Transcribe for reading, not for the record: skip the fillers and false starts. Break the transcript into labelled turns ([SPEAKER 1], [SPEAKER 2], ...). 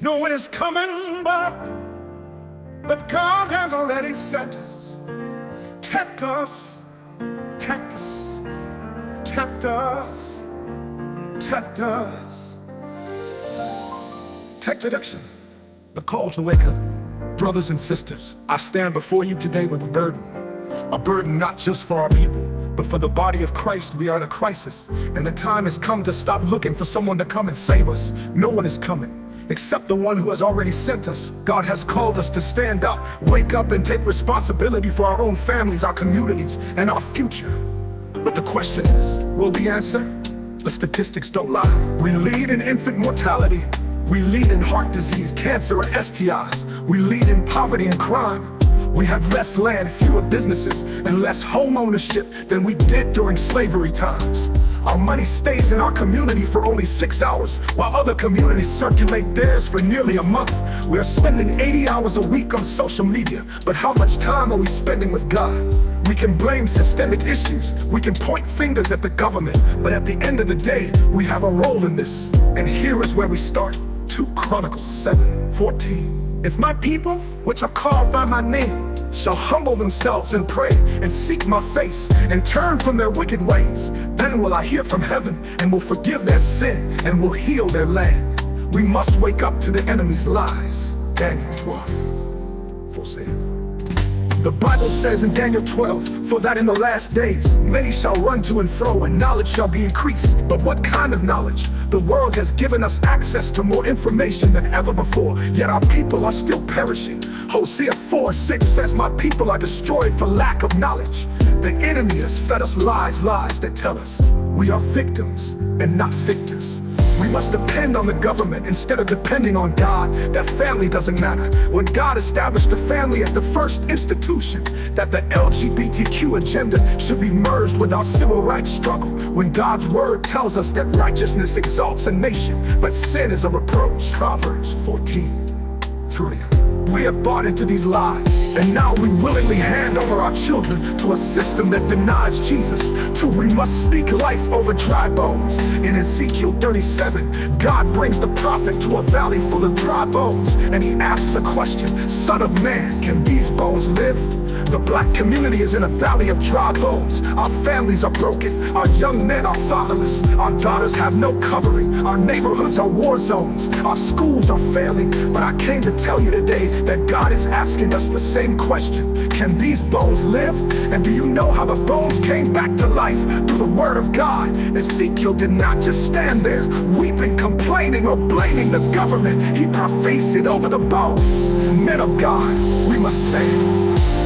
[SPEAKER 1] No one is coming back, but God has already sent us. Tempt us, tempt us, tempt us, tempt us. Tech reduction, the call to wake up. Brothers and sisters, I stand before you today with a burden not just for our people, but for the body of Christ. We are in a crisis, and the time has come to stop looking for someone to come and save us. No one is coming except the one who has already sent us. God has called us to stand up, wake up, and take responsibility for our own families, our communities, and our future. But the question is, will we answer? The statistics don't lie. We lead in infant mortality. We lead in heart disease, cancer, and STIs. We lead in poverty and crime. We have less land, fewer businesses, and less home ownership than we did during slavery times. Our money stays in our community for only 6 hours, while other communities circulate theirs for nearly a month. We are spending 80 hours a week on social media, but how much time are we spending with God? We can blame systemic issues, we can point fingers at the government, but at the end of the day, we have a role in this. And here is where we start. 2 Chronicles 7:14. If my people, which are called by my name, shall humble themselves and pray and seek my face and turn from their wicked ways, then will I hear from heaven and will forgive their sin and will heal their land. We must wake up to the enemy's lies. Daniel 12, Hosea. The Bible says in Daniel 12, for that in the last days many shall run to and fro, and knowledge shall be increased. But what kind of knowledge? The world has given us access to more information than ever before, yet our people are still perishing. Hosea 4:6 says, my people are destroyed for lack of knowledge. The enemy has fed us lies that tell us we are victims and not victors. We must depend on the government instead of depending on God, that family doesn't matter. When God established the family as the first institution, that the LGBTQ agenda should be merged with our civil rights struggle. When God's word tells us that righteousness exalts a nation, but sin is a reproach. Proverbs 14:3. We have bought into these lies, and now we willingly hand over our children to a system that denies Jesus. 2, we must speak life over dry bones. In Ezekiel 37, God brings the prophet to a valley full of dry bones, and he asks a question, Son of man, can these bones live? The black community is in a valley of dry bones. Our families are broken, our young men are fatherless, our daughters have no covering, our neighborhoods are war zones, our schools are failing. But I came to tell you today that God is asking us the same question. Can these bones live? And do you know how the bones came back to life? Through the word of God. Ezekiel did not just stand there weeping, complaining, or blaming the government. He prophesied over the bones. Men of God, we must stand.